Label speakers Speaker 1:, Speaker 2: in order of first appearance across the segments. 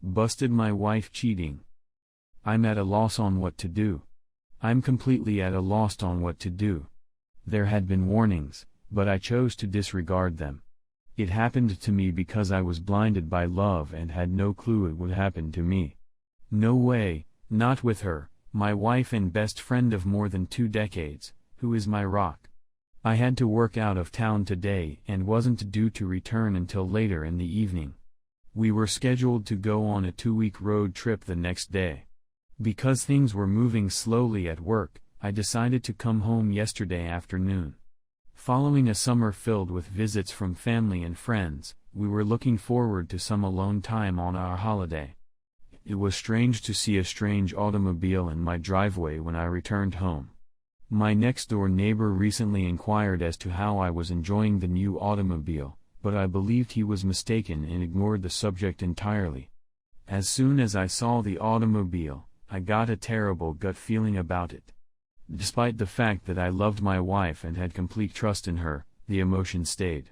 Speaker 1: Busted my wife cheating. I'm at a loss on what to do. I'm completely at a loss on what to do. There had been warnings, but I chose to disregard them. It happened to me because I was blinded by love and had no clue it would happen to me. No way, not with her, my wife and best friend of more than 2 decades, who is my rock. I had to work out of town today and wasn't due to return until later in the evening. We were scheduled to go on a 2-week road trip the next day. Because things were moving slowly at work, I decided to come home yesterday afternoon. Following a summer filled with visits from family and friends, we were looking forward to some alone time on our holiday. It was strange to see a strange automobile in my driveway when I returned home. My next-door neighbor recently inquired as to how I was enjoying the new automobile, but I believed he was mistaken and ignored the subject entirely. As soon as I saw the automobile, I got a terrible gut feeling about it. Despite the fact that I loved my wife and had complete trust in her, the emotion stayed.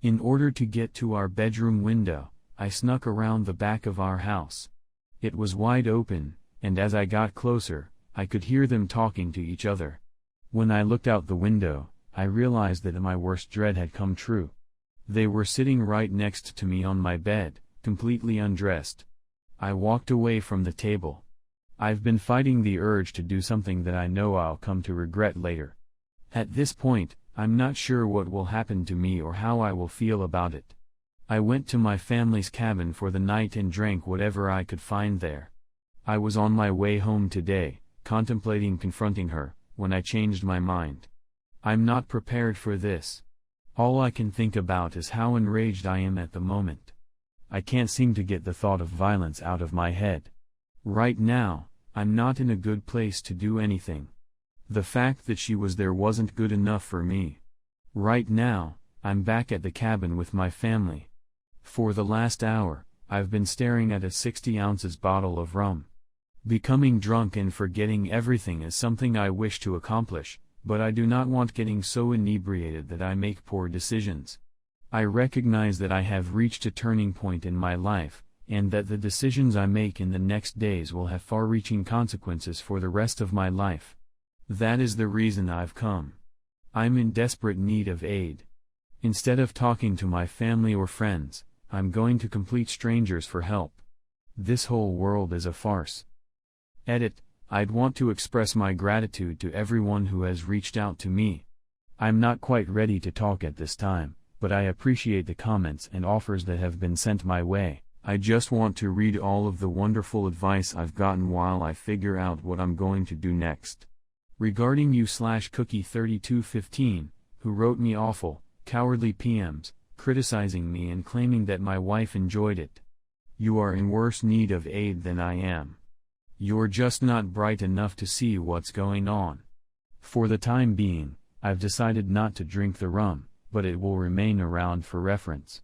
Speaker 1: In order to get to our bedroom window, I snuck around the back of our house. It was wide open, and as I got closer, I could hear them talking to each other. When I looked out the window, I realized that my worst dread had come true. They were sitting right next to me on my bed, completely undressed. I walked away from the table. I've been fighting the urge to do something that I know I'll come to regret later. At this point, I'm not sure what will happen to me or how I will feel about it. I went to my family's cabin for the night and drank whatever I could find there. I was on my way home today, contemplating confronting her, when I changed my mind. I'm not prepared for this. All I can think about is how enraged I am at the moment. I can't seem to get the thought of violence out of my head. Right now, I'm not in a good place to do anything. The fact that she was there wasn't good enough for me. Right now, I'm back at the cabin with my family. For the last hour, I've been staring at a 60 ounces bottle of rum. Becoming drunk and forgetting everything is something I wish to accomplish, but I do not want getting so inebriated that I make poor decisions. I recognize that I have reached a turning point in my life, and that the decisions I make in the next days will have far-reaching consequences for the rest of my life. That is the reason I've come. I'm in desperate need of aid. Instead of talking to my family or friends, I'm going to complete strangers for help. This whole world is a farce. Edit. I'd want to express my gratitude to everyone who has reached out to me. I'm not quite ready to talk at this time, but I appreciate the comments and offers that have been sent my way. I just want to read all of the wonderful advice I've gotten while I figure out what I'm going to do next. Regarding you/cookie3215, who wrote me awful, cowardly PMs, criticizing me and claiming that my wife enjoyed it. You are in worse need of aid than I am. You're just not bright enough to see what's going on. For the time being, I've decided not to drink the rum, but it will remain around for reference.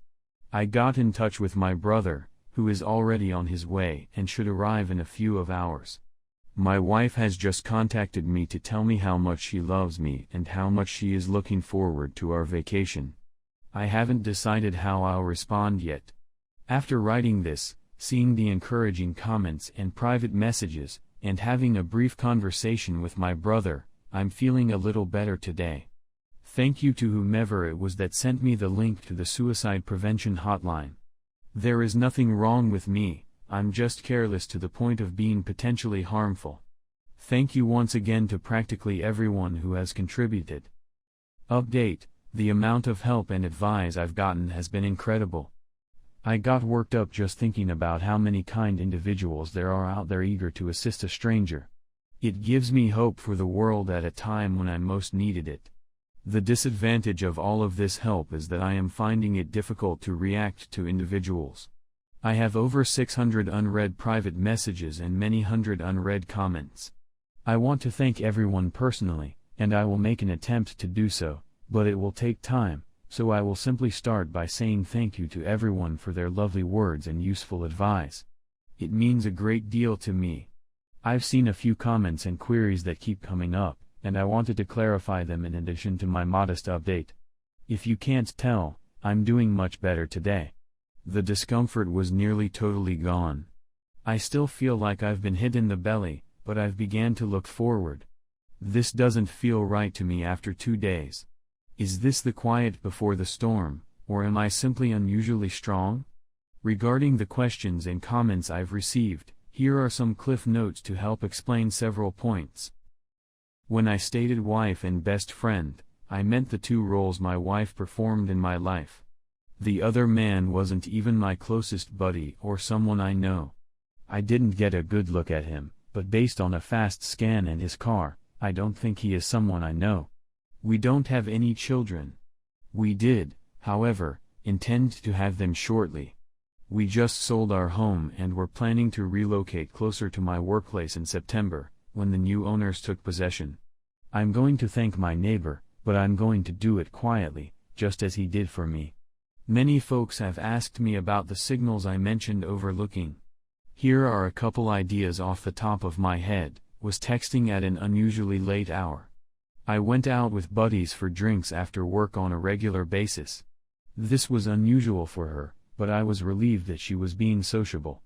Speaker 1: I got in touch with my brother, who is already on his way and should arrive in a few hours. My wife has just contacted me to tell me how much she loves me and how much she is looking forward to our vacation. I haven't decided how I'll respond yet. After writing this, seeing the encouraging comments and private messages, and having a brief conversation with my brother, I'm feeling a little better today. Thank you to whomever it was that sent me the link to the suicide prevention hotline. There is nothing wrong with me, I'm just careless to the point of being potentially harmful. Thank you once again to practically everyone who has contributed. Update: the amount of help and advice I've gotten has been incredible. I got worked up just thinking about how many kind individuals there are out there eager to assist a stranger. It gives me hope for the world at a time when I most needed it. The disadvantage of all of this help is that I am finding it difficult to react to individuals. I have over 600 unread private messages and many hundred unread comments. I want to thank everyone personally, and I will make an attempt to do so, but it will take time. So I will simply start by saying thank you to everyone for their lovely words and useful advice. It means a great deal to me. I've seen a few comments and queries that keep coming up, and I wanted to clarify them in addition to my modest update. If you can't tell, I'm doing much better today. The discomfort was nearly totally gone. I still feel like I've been hit in the belly, but I've began to look forward. This doesn't feel right to me after 2 days. Is this the quiet before the storm, or am I simply unusually strong? Regarding the questions and comments I've received, here are some cliff notes to help explain several points. When I stated wife and best friend, I meant the 2 roles my wife performed in my life. The other man wasn't even my closest buddy or someone I know. I didn't get a good look at him, but based on a fast scan and his car, I don't think he is someone I know. We don't have any children. We did, however, intend to have them shortly. We just sold our home and were planning to relocate closer to my workplace in September, when the new owners took possession. I'm going to thank my neighbor, but I'm going to do it quietly, just as he did for me. Many folks have asked me about the signals I mentioned overlooking. Here are a couple ideas off the top of my head. Was texting at an unusually late hour. I went out with buddies for drinks after work on a regular basis. This was unusual for her, but I was relieved that she was being sociable.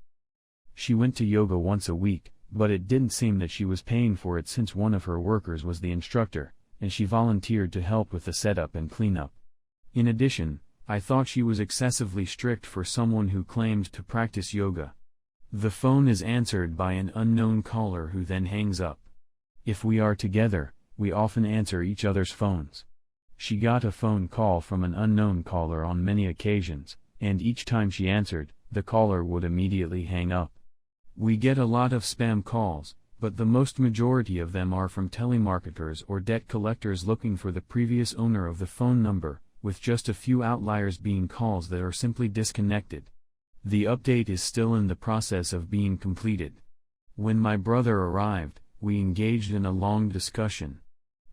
Speaker 1: She went to yoga once a week, but it didn't seem that she was paying for it since one of her workers was the instructor, and she volunteered to help with the setup and cleanup. In addition, I thought she was excessively strict for someone who claimed to practice yoga. The phone is answered by an unknown caller who then hangs up. If we are together, we often answer each other's phones. She got a phone call from an unknown caller on many occasions, and each time she answered, the caller would immediately hang up. We get a lot of spam calls, but the most majority of them are from telemarketers or debt collectors looking for the previous owner of the phone number, with just a few outliers being calls that are simply disconnected. The update is still in the process of being completed. When my brother arrived, we engaged in a long discussion.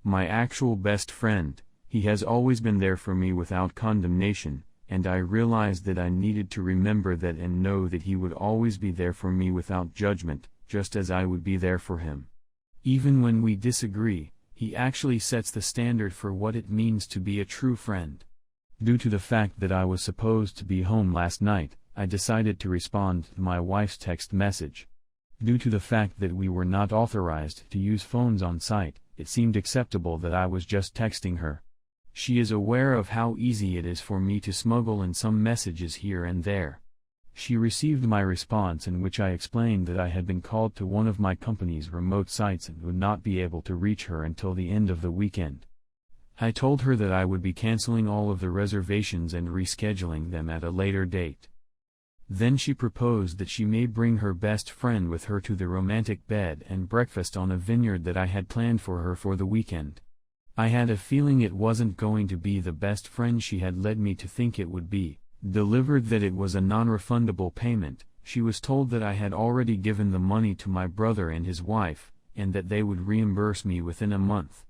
Speaker 1: My actual best friend, he has always been there for me without condemnation, and I realized that I needed to remember that and know that he would always be there for me without judgment, just as I would be there for him. Even when we disagree, he actually sets the standard for what it means to be a true friend. Due to the fact that I was supposed to be home last night, I decided to respond to my wife's text message. Due to the fact that we were not authorized to use phones on site, it seemed acceptable that I was just texting her. She is aware of how easy it is for me to smuggle in some messages here and there. She received my response in which I explained that I had been called to one of my company's remote sites and would not be able to reach her until the end of the weekend. I told her that I would be canceling all of the reservations and rescheduling them at a later date. Then she proposed that she may bring her best friend with her to the romantic bed and breakfast on a vineyard that I had planned for her for the weekend. I had a feeling it wasn't going to be the best friend she had led me to think it would be. Delivered that it was a non-refundable payment, she was told that I had already given the money to my brother and his wife, and that they would reimburse me within a month.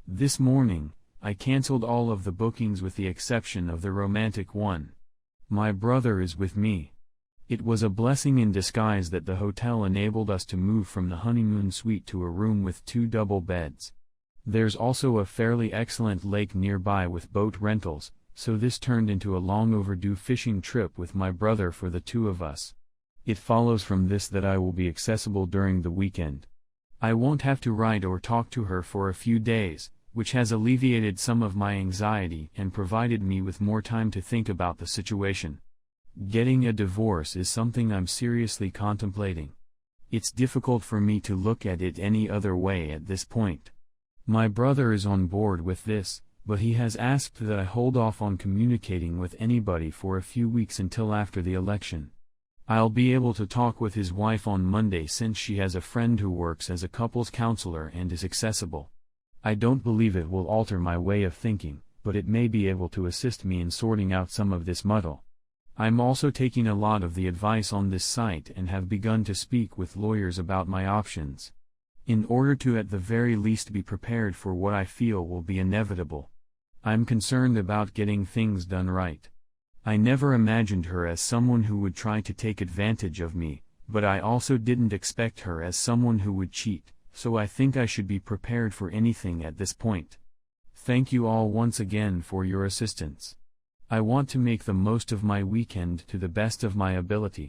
Speaker 1: This morning, I canceled all of the bookings with the exception of the romantic one. My brother is with me. It was a blessing in disguise that the hotel enabled us to move from the honeymoon suite to a room with 2 double beds. There's also a fairly excellent lake nearby with boat rentals, so this turned into a long overdue fishing trip with my brother for the 2 of us. It follows from this that I will be accessible during the weekend. I won't have to write or talk to her for a few days, which has alleviated some of my anxiety and provided me with more time to think about the situation. Getting a divorce is something I'm seriously contemplating. It's difficult for me to look at it any other way at this point. My brother is on board with this, but he has asked that I hold off on communicating with anybody for a few weeks until after the election. I'll be able to talk with his wife on Monday since she has a friend who works as a couples counselor and is accessible. I don't believe it will alter my way of thinking, but it may be able to assist me in sorting out some of this muddle. I'm also taking a lot of the advice on this site and have begun to speak with lawyers about my options, in order to at the very least be prepared for what I feel will be inevitable. I'm concerned about getting things done right. I never imagined her as someone who would try to take advantage of me, but I also didn't expect her as someone who would cheat, so I think I should be prepared for anything at this point. Thank you all once again for your assistance. I want to make the most of my weekend to the best of my ability.